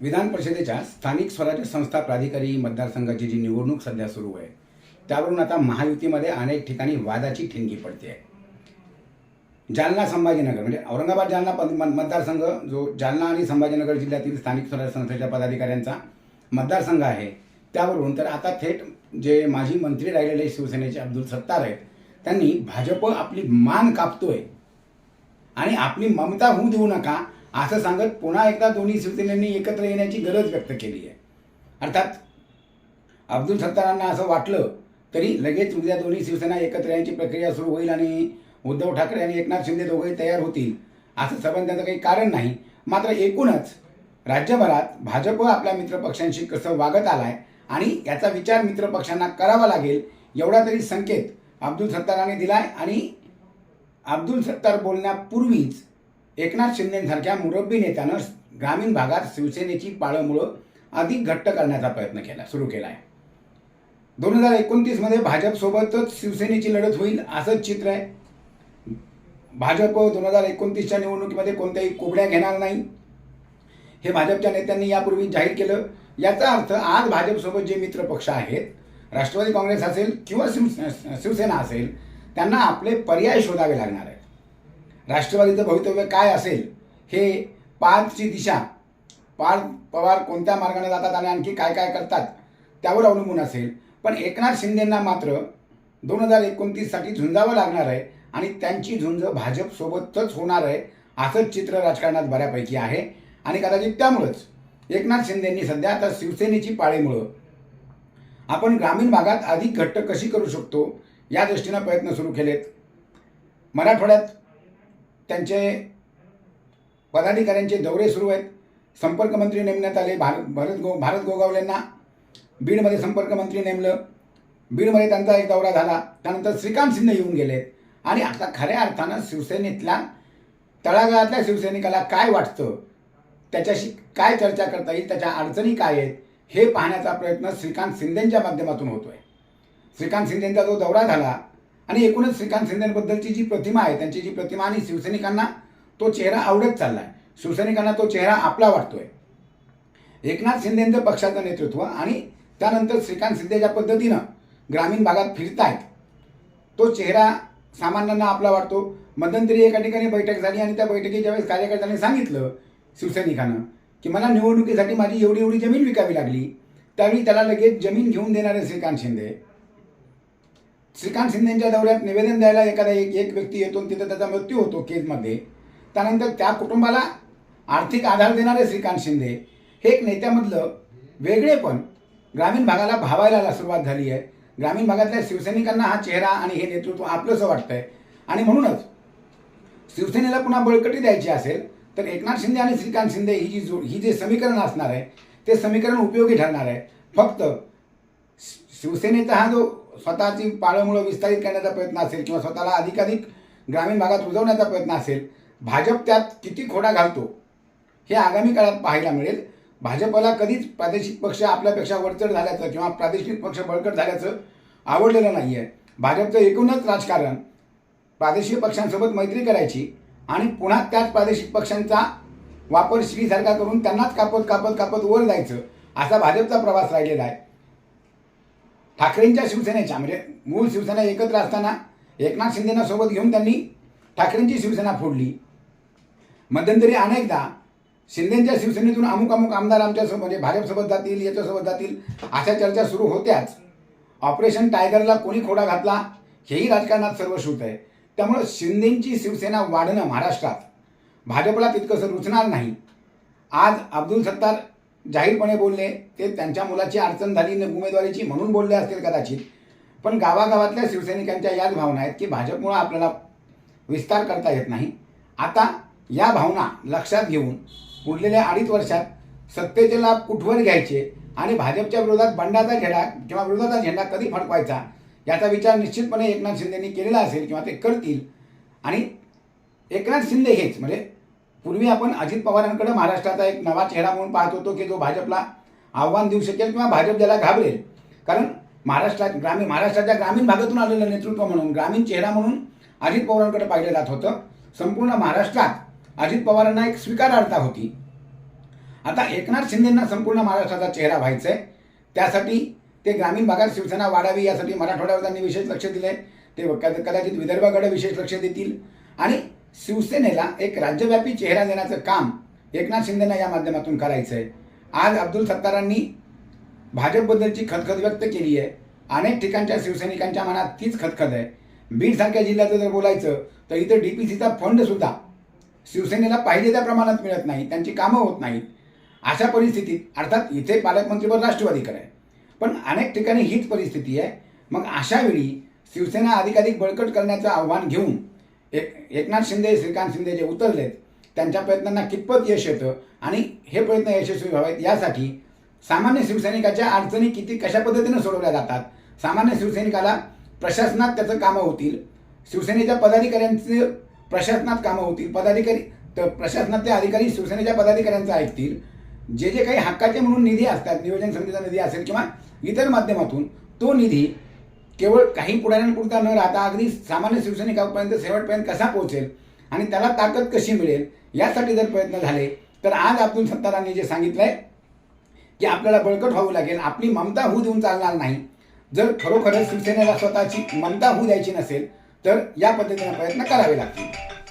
विधान परिषदेच्या स्थानिक स्वराज्य संस्था प्राधिकारी मतदारसंघाची जी निवडणूक सध्या सुरू आहे त्यावरून आता महायुतीमध्ये अनेक ठिकाणी वादाची ठिणगी पडते आहे. जालना संभाजीनगर म्हणजे औरंगाबाद जालना मतदारसंघ जो जालना आणि संभाजीनगर जिल्ह्यातील स्थानिक स्वराज्य संस्थेच्या पदाधिकाऱ्यांचा मतदारसंघ आहे त्यावरून तर आता थेट जे माजी मंत्री राहिलेले शिवसेनेचे अब्दुल सत्तार आहेत त्यांनी भाजप आपली मान कापतोय आणि आपली ममता होऊ देऊ नका असं सांगत पुन्हा एकदा दोन्ही शिवसेनेनी एकत्र येण्याची गरज व्यक्त केली आहे. अर्थात अब्दुल सत्तारांना असं वाटलं तरी लगेच उद्या दोन्ही शिवसेना एकत्र येण्याची प्रक्रिया सुरू होईल आणि उद्धव ठाकरे आणि एकनाथ शिंदे दोघंही तयार होतील असं समजण्याचं काही कारण नाही. मात्र एकूणच राज्यभरात भाजप आपल्या मित्रपक्षांशी कसं वागत आलाय आणि याचा विचार मित्रपक्षांना करावा लागेल एवढा तरी संकेत अब्दुल सत्तारांनी दिलाय. आणि अब्दुल सत्तार बोलण्यापूर्वीच एकनाथ शिंदेसारख्या मुरब्बी नेत्यानं ग्रामीण भागात शिवसेनेची पाळंमुळं अधिक घट्ट करण्याचा प्रयत्न सुरू केला आहे. 2029 मध्ये भाजपसोबतच शिवसेनेची लढत होईल असंच चित्र आहे. भाजप 2029च्या निवडणुकीमध्ये कोणत्याही कोबड्या घेणार नाही हे भाजपच्या नेत्यांनी यापूर्वी जाहीर केलं. याचा अर्थ आज भाजपसोबत जे मित्रपक्ष आहेत, राष्ट्रवादी काँग्रेस असेल किंवा शिवसेना असेल, त्यांना आपले पर्याय शोधावे लागणार आहेत. राष्ट्रवादीचं भवितव्य काय असेल हे पाचची दिशा, पवार कोणत्या मार्गाने जातात आणि आणखी काय काय करतात त्यावर अवलंबून असेल. पण एकनाथ शिंदेंना मात्र 2029साठी झुंजावं लागणार आहे आणि त्यांची झुंज भाजपसोबतच होणार आहे असंच चित्र राजकारणात बऱ्यापैकी आहे. आणि कदाचित त्यामुळंच एकनाथ शिंदेंनी सध्या आता शिवसेनेची पाळीमुळं आपण ग्रामीण भागात अधिक घट्ट कशी करू शकतो या दृष्टीनं प्रयत्न सुरू केलेत. मराठवाड्यात त्यांचे पदाधिकाऱ्यांचे दौरे सुरू आहेत. संपर्क मंत्री नेमण्यात आले. भारत गोगावलेंना बीडमध्ये संपर्क मंत्री नेमलं. बीडमध्ये त्यांचा एक दौरा झाला. त्यानंतर श्रीकांत शिंदे येऊन गेलेत आणि आता खऱ्या अर्थानं शिवसेनेतल्या तळागाळातल्या शिवसैनिकाला काय वाटतं, त्याच्याशी काय चर्चा करता येईल, त्याच्या अडचणी काय आहेत हे पाहण्याचा प्रयत्न श्रीकांत शिंदेंच्या माध्यमातून होतोय. श्रीकांत शिंदेंचा जो दौरा झाला आणि एकूणच श्रीकांत शिंदेबद्दलची जी प्रतिमा आहे, त्यांची जी प्रतिमा आणि शिवसैनिकांना तो चेहरा आवडत चाललाय. शिवसैनिकांना तो चेहरा आपला वाटतोय. एकनाथ शिंदेंचं पक्षाचं नेतृत्व आणि त्यानंतर श्रीकांत शिंदे ज्या पद्धतीनं ग्रामीण भागात फिरतायत तो चेहरा सामान्यांना आपला वाटतो. मध्यंतरी एका ठिकाणी बैठक झाली आणि त्या बैठकीच्या वेळेस कार्यकर्त्यांनी सांगितलं शिवसैनिकांना की मला निवडणुकीसाठी माझी एवढी एवढी जमीन विकावी लागली. त्यावेळी त्याला लगेच जमीन घेऊन देणारे श्रीकांत शिंदे. श्रीकांत शिंदेंच्या दौऱ्यात निवेदन द्यायला एक व्यक्ती येतो आणि तिथं त्याचा मृत्यू होतो केजमध्ये. त्यानंतर त्या कुटुंबाला आर्थिक आधार देणारे श्रीकांत शिंदे हे एक नेत्यामधलं वेगळेपण ग्रामीण भागाला भावायला सुरुवात झाली आहे. ग्रामीण भागातल्या शिवसैनिकांना हा चेहरा आणि हे नेतृत्व आपलंसं वाटतंय आणि म्हणूनच शिवसेनेला पुन्हा बळकटी द्यायची असेल तर एकनाथ शिंदे आणि श्रीकांत शिंदे ही जे समीकरण असणार आहे ते समीकरण उपयोगी ठरणार आहे. फक्त शिवसेनेचा हा जो स्वतःची पाळंमुळं विस्तारित करण्याचा प्रयत्न असेल किंवा स्वतःला अधिकाधिक ग्रामीण भागात रुजवण्याचा प्रयत्न असेल, भाजप त्यात किती खोडा घालतो हे आगामी काळात पाहायला मिळेल. भाजपला कधीच प्रादेशिक पक्ष आपल्यापेक्षा वरचढ झाल्याचं किंवा प्रादेशिक पक्ष बळकट झाल्याचं आवडलेलं नाही आहे. भाजपचं एकूणच राजकारण प्रादेशिक पक्षांसोबत मैत्री करायची आणि पुन्हा त्याच प्रादेशिक पक्षांचा वापर श्रीसारखा करून त्यांनाच कापत कापत कापत वर जायचं असा भाजपचा प्रवास राहिलेला आहे. ठाकरेंच्या शिवसेनेच्या म्हणजे मूळ शिवसेना एकत्र असताना एकनाथ शिंदेना सोबत घेऊन त्यांनी ठाकरेंची शिवसेना फोडली. मध्यंतरी अनेकदा शिंदेंच्या शिवसेनेतून अमुक आमदार आमच्यासोबत म्हणजे भाजपसोबत जातील, याच्यासोबत जातील अशा चर्चा सुरू होत्याच. ऑपरेशन टायगरला कोणी खोडा घातला हेही राजकारणात सर्वश्रुत आहे. त्यामुळं शिंदेंची शिवसेना वाढणं महाराष्ट्रात भाजपला तितकंसं रुचणार नाही. आज अब्दुल सत्तार जाहीरपणे बोलले, ते त्यांच्या मुलाची अडचण झाली उमेदवारीची म्हणून बोलले असतील कदाचित. पण गावागावातल्या शिवसैनिकांच्या याच भावना आहेत की भाजपमुळं आपल्याला विस्तार करता येत नाही. आता या भावना लक्षात घेऊन पुढलेल्या 2.5 वर्षात सत्तेचे लाभ कुठवर घ्यायचे आणि भाजपच्या विरोधात बंडाचा झेंडा किंवा विरोधाचा झेंडा कधी फडकवायचा याचा विचार निश्चितपणे एकनाथ शिंदेंनी केलेला असेल किंवा ते करतील. आणि एकनाथ शिंदे हेच म्हणजे पूर्वी आपण अजित पवारांकडे महाराष्ट्राचा एक नवा चेहरा म्हणून पाहत होतो की जो भाजपला आव्हान देऊ शकेल किंवा भाजप ज्याला घाबरेल. कारण महाराष्ट्राच्या ग्रामीण भागातून आलेलं नेतृत्व म्हणून, ग्रामीण चेहरा म्हणून अजित पवारांकडे पाहिलं जात होतं. संपूर्ण महाराष्ट्रात अजित पवारांना एक स्वीकारार्हता होती. आता एकनाथ शिंदेंना संपूर्ण महाराष्ट्राचा चेहरा व्हायचा आहे. त्यासाठी ते ग्रामीण भागात शिवसेना वाढावी यासाठी मराठवाड्यावर त्यांनी विशेष लक्ष दिले. ते कदाचित विदर्भाकडे विशेष लक्ष देतील आणि शिवसेनेला एक राज्यव्यापी चेहरा देण्याचं काम एकनाथ शिंदेंना या माध्यमातून करायचं आहे. आज अब्दुल सत्तारांनी भाजपबद्दलची खदखद व्यक्त केली आहे. अनेक ठिकाणच्या शिवसैनिकांच्या मनात तीच खदखद आहे. बीडसारख्या जिल्ह्याचं जर बोलायचं तर इथं DPCचा फंडसुद्धा शिवसेनेला पाहिजे त्या प्रमाणात मिळत नाही, त्यांची कामं होत नाहीत. अशा परिस्थितीत अर्थात इथे पालकमंत्रीपद राष्ट्रवादीकडे आहे, पण अनेक ठिकाणी हीच परिस्थिती आहे. मग अशा वेळी शिवसेना अधिकाधिक बळकट करण्याचं आव्हान घेऊन एकनाथ शिंदे, श्रीकांत शिंदे जे उतरलेत त्यांच्या प्रयत्नांना कितपत यश येतं आणि हे प्रयत्न यशस्वी व्हावेत यासाठी सामान्य शिवसैनिकाच्या अडचणी कशा पद्धतीने सोडवल्या जातात, सामान्य शिवसैनिकाला प्रशासनात त्याचं कामं होतील, शिवसेनेच्या पदाधिकाऱ्यांचे प्रशासनात कामं होतील, प्रशासनातले अधिकारी शिवसेनेच्या पदाधिकाऱ्यांचं ऐकतील, जे काही हक्काचे म्हणून निधी असतात, नियोजन समितीचा निधी असेल किंवा इतर माध्यमातून तो निधी केवळ काही पुढाऱ्यांपुरता न राहता अगदी सामान्य शिवसैनिकांपर्यंत शेवटपर्यंत कसा पोहोचेल आणि त्याला ताकद कशी मिळेल यासाठी जर प्रयत्न झाले तर आज अब्दुल सत्तारांनी जे सांगितलंय की आपल्याला बळकट व्हावं लागेल, आपली ममता होऊ देऊन चालणार नाही. जर खरोखरच शिवसेनेला स्वतःची ममता होऊ द्यायची नसेल तर या पद्धतीने प्रयत्न करावे लागतील.